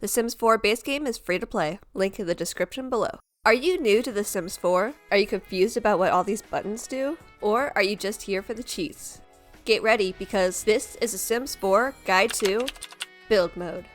The Sims 4 base game is free to play, link in the description below. Are you new to The Sims 4? Are you confused about what all these buttons do? Or are you just here for the cheats? Get ready because this is The Sims 4 Guide to Build Mode.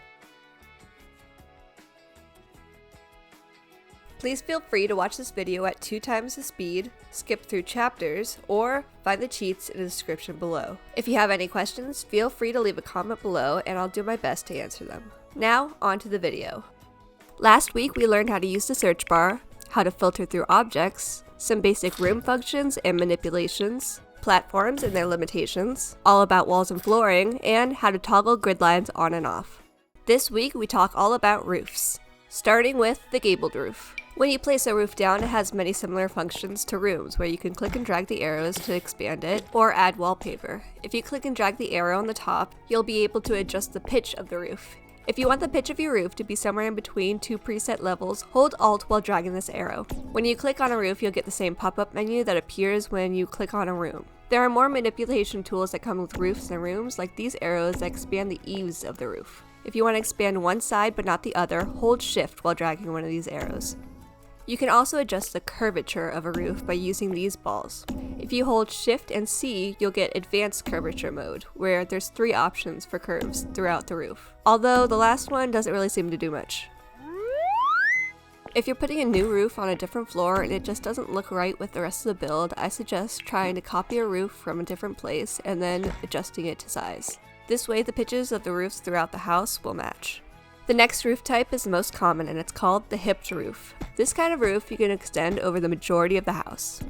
Please feel free to watch this video at 2 times the speed, skip through chapters, or find the cheats in the description below. If you have any questions, feel free to leave a comment below and I'll do my best to answer them. Now, on to the video. Last week we learned how to use the search bar, how to filter through objects, some basic room functions and manipulations, platforms and their limitations, all about walls and flooring, and how to toggle grid lines on and off. This week we talk all about roofs, starting with the gabled roof. When you place a roof down, it has many similar functions to rooms, where you can click and drag the arrows to expand it, or add wallpaper. If you click and drag the arrow on the top, you'll be able to adjust the pitch of the roof. If you want the pitch of your roof to be somewhere in between 2 preset levels, hold Alt while dragging this arrow. When you click on a roof, you'll get the same pop-up menu that appears when you click on a room. There are more manipulation tools that come with roofs and rooms, like these arrows that expand the eaves of the roof. If you want to expand one side but not the other, hold Shift while dragging one of these arrows. You can also adjust the curvature of a roof by using these balls. If you hold Shift and C, you'll get Advanced Curvature mode, where there's 3 options for curves throughout the roof. Although the last one doesn't really seem to do much. If you're putting a new roof on a different floor and it just doesn't look right with the rest of the build, I suggest trying to copy a roof from a different place and then adjusting it to size. This way the pitches of the roofs throughout the house will match. The next roof type is the most common and it's called the hipped roof. This kind of roof you can extend over the majority of the house.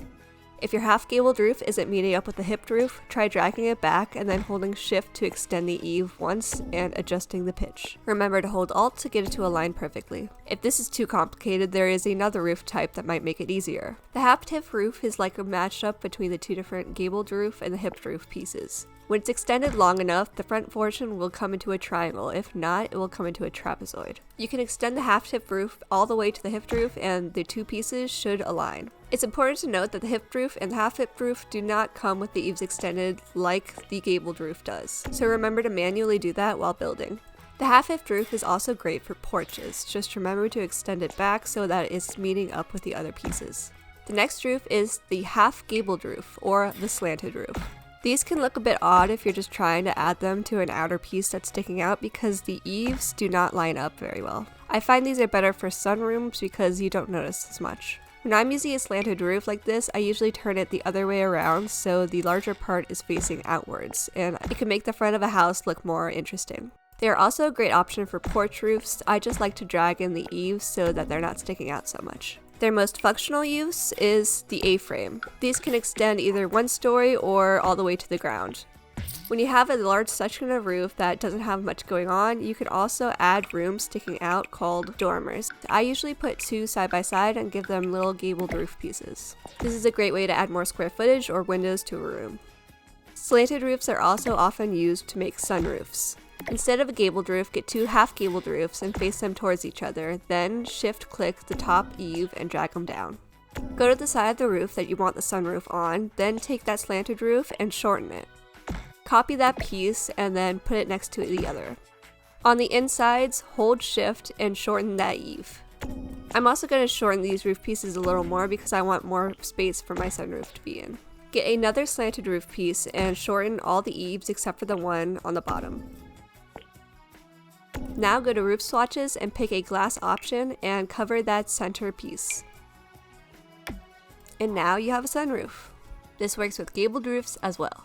If your half gabled roof isn't meeting up with the hipped roof, try dragging it back and then holding Shift to extend the eave once and adjusting the pitch. Remember to hold Alt to get it to align perfectly. If this is too complicated, there is another roof type that might make it easier. The half hipped roof is like a matchup between the 2 different gabled roof and the hipped roof pieces. When it's extended long enough, the front portion will come into a triangle. If not, it will come into a trapezoid. You can extend the half-hipped roof all the way to the hipped roof and the 2 pieces should align. It's important to note that the hipped roof and the half-hipped roof do not come with the eaves extended like the gabled roof does. So remember to manually do that while building. The half-hipped roof is also great for porches. Just remember to extend it back so that it's meeting up with the other pieces. The next roof is the half-gabled roof, or the slanted roof. These can look a bit odd if you're just trying to add them to an outer piece that's sticking out because the eaves do not line up very well. I find these are better for sunrooms because you don't notice as much. When I'm using a slanted roof like this, I usually turn it the other way around so the larger part is facing outwards, and it can make the front of a house look more interesting. They are also a great option for porch roofs. I just like to drag in the eaves so that they're not sticking out so much. Their most functional use is the A-frame. These can extend either 1 story or all the way to the ground. When you have a large section of roof that doesn't have much going on, you can also add rooms sticking out called dormers. I usually put 2 side by side and give them little gabled roof pieces. This is a great way to add more square footage or windows to a room. Slanted roofs are also often used to make sunroofs. Instead of a gabled roof, get 2 half-gabled roofs and face them towards each other, then shift-click the top eave and drag them down. Go to the side of the roof that you want the sunroof on, then take that slanted roof and shorten it. Copy that piece and then put it next to the other. On the insides, hold Shift and shorten that eave. I'm also going to shorten these roof pieces a little more because I want more space for my sunroof to be in. Get another slanted roof piece and shorten all the eaves except for the one on the bottom. Now go to roof swatches and pick a glass option and cover that center piece. And now you have a sunroof. This works with gabled roofs as well.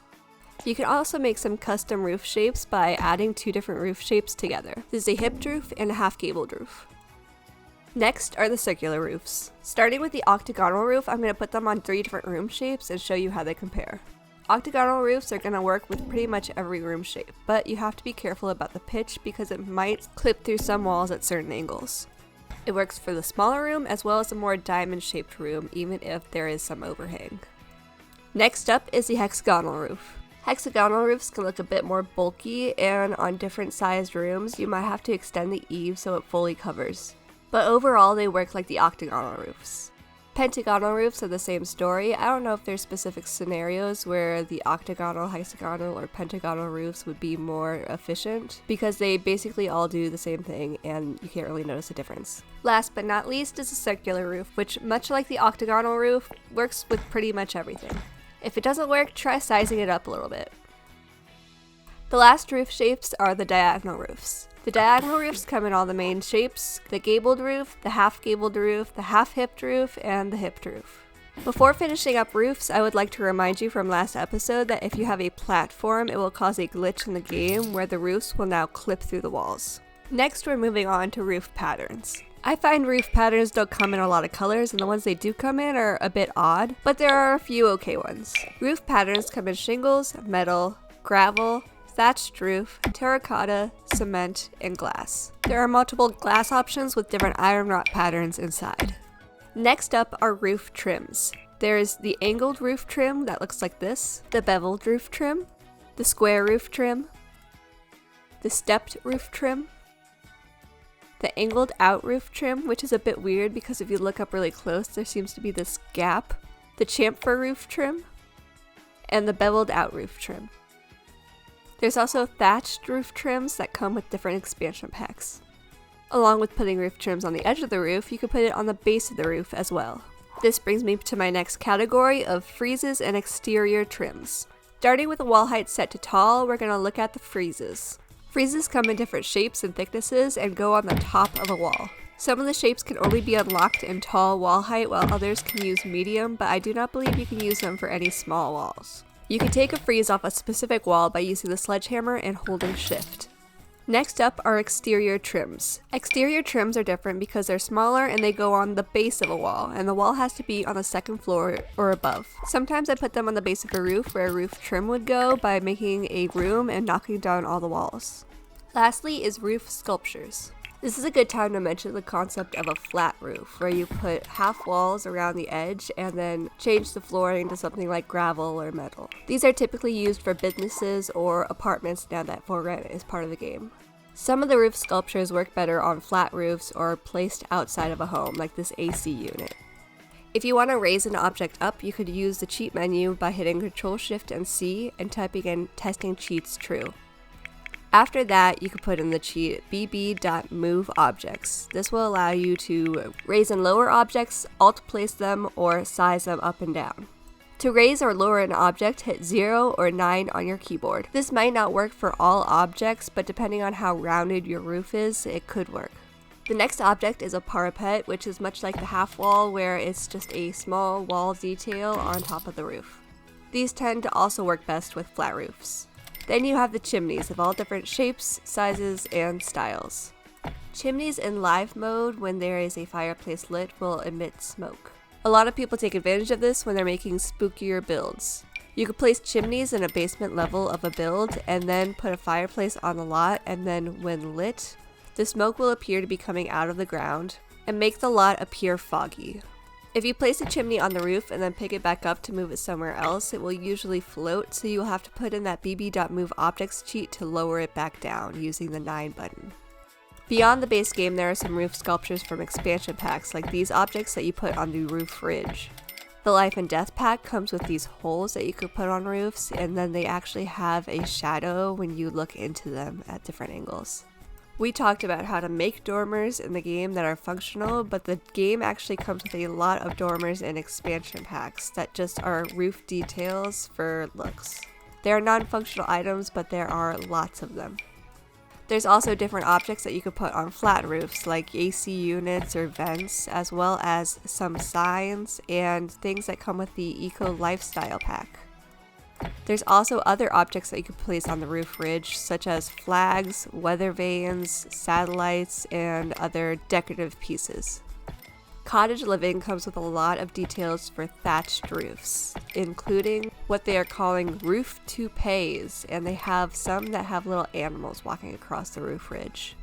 You can also make some custom roof shapes by adding 2 different roof shapes together. This is a hipped roof and a half-gabled roof. Next are the circular roofs. Starting with the octagonal roof, I'm going to put them on 3 different room shapes and show you how they compare. Octagonal roofs are going to work with pretty much every room shape, but you have to be careful about the pitch because it might clip through some walls at certain angles. It works for the smaller room as well as the more diamond-shaped room, even if there is some overhang. Next up is the hexagonal roof. Hexagonal roofs can look a bit more bulky, and on different sized rooms you might have to extend the eave so it fully covers. But overall they work like the octagonal roofs. Pentagonal roofs are the same story. I don't know if there's specific scenarios where the octagonal, hexagonal, or pentagonal roofs would be more efficient, because they basically all do the same thing and you can't really notice a difference. Last but not least is a circular roof, which, much like the octagonal roof, works with pretty much everything. If it doesn't work, try sizing it up a little bit. The last roof shapes are the diagonal roofs. The diagonal roofs come in all the main shapes: the gabled roof, the half gabled roof, the half hipped roof, and the hipped roof. Before finishing up roofs, I would like to remind you from last episode that if you have a platform, it will cause a glitch in the game where the roofs will now clip through the walls. Next, we're moving on to roof patterns. I find roof patterns don't come in a lot of colors, and the ones they do come in are a bit odd, but there are a few okay ones. Roof patterns come in shingles, metal, gravel, thatched roof, terracotta, cement, and glass. There are multiple glass options with different iron wrought patterns inside. Next up are roof trims. There's the angled roof trim that looks like this, the beveled roof trim, the square roof trim, the stepped roof trim, the angled out roof trim, which is a bit weird because if you look up really close there seems to be this gap, the chamfer roof trim, and the beveled out roof trim. There's also thatched roof trims that come with different expansion packs. Along with putting roof trims on the edge of the roof, you can put it on the base of the roof as well. This brings me to my next category of friezes and exterior trims. Starting with a wall height set to tall, we're going to look at the friezes. Friezes come in different shapes and thicknesses and go on the top of a wall. Some of the shapes can only be unlocked in tall wall height, while others can use medium, but I do not believe you can use them for any small walls. You can take a frieze off a specific wall by using the sledgehammer and holding shift. Next up are exterior trims. Exterior trims are different because they're smaller and they go on the base of a wall, and the wall has to be on the second floor or above. Sometimes I put them on the base of a roof where a roof trim would go by making a room and knocking down all the walls. Lastly is roof sculptures. This is a good time to mention the concept of a flat roof, where you put half walls around the edge and then change the flooring to something like gravel or metal. These are typically used for businesses or apartments now that for rent is part of the game. Some of the roof sculptures work better on flat roofs or placed outside of a home, like this AC unit. If you want to raise an object up, you could use the cheat menu by hitting Ctrl Shift and C and typing in testing cheats true. After that, you can put in the cheat bb.moveobjects. This will allow you to raise and lower objects, alt place them, or size them up and down. To raise or lower an object, hit 0 or 9 on your keyboard. This might not work for all objects, but depending on how rounded your roof is, it could work. The next object is a parapet, which is much like the half wall, where it's just a small wall detail on top of the roof. These tend to also work best with flat roofs. Then you have the chimneys of all different shapes, sizes, and styles. Chimneys in live mode, when there is a fireplace lit, will emit smoke. A lot of people take advantage of this when they're making spookier builds. You could place chimneys in a basement level of a build and then put a fireplace on the lot, and then when lit, the smoke will appear to be coming out of the ground and make the lot appear foggy. If you place a chimney on the roof and then pick it back up to move it somewhere else, it will usually float, so you'll have to put in that bb.moveobjects cheat to lower it back down using the 9 button. Beyond the base game, there are some roof sculptures from expansion packs, like these objects that you put on the roof ridge. The Life and Death pack comes with these holes that you could put on roofs, and then they actually have a shadow when you look into them at different angles. We talked about how to make dormers in the game that are functional, but the game actually comes with a lot of dormers and expansion packs that just are roof details for looks. They are non-functional items, but there are lots of them. There's also different objects that you could put on flat roofs, like AC units or vents, as well as some signs and things that come with the Eco Lifestyle pack. There's also other objects that you could place on the roof ridge, such as flags, weather vanes, satellites, and other decorative pieces. Cottage living comes with a lot of details for thatched roofs, including what they are calling roof toupees, and they have some that have little animals walking across the roof ridge.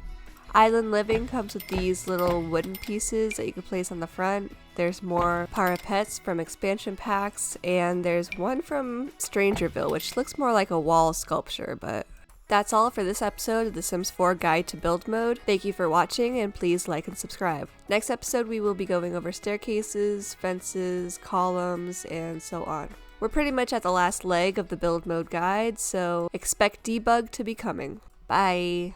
Island living comes with these little wooden pieces that you can place on the front. There's more parapets from expansion packs, and there's one from Strangerville, which looks more like a wall sculpture, but That's all for this episode of The Sims 4 Guide to Build Mode. Thank you for watching, and please like and subscribe. Next episode we will be going over staircases, fences, columns, and so on. We're pretty much at the last leg of the build mode guide, so expect debug to be coming. Bye!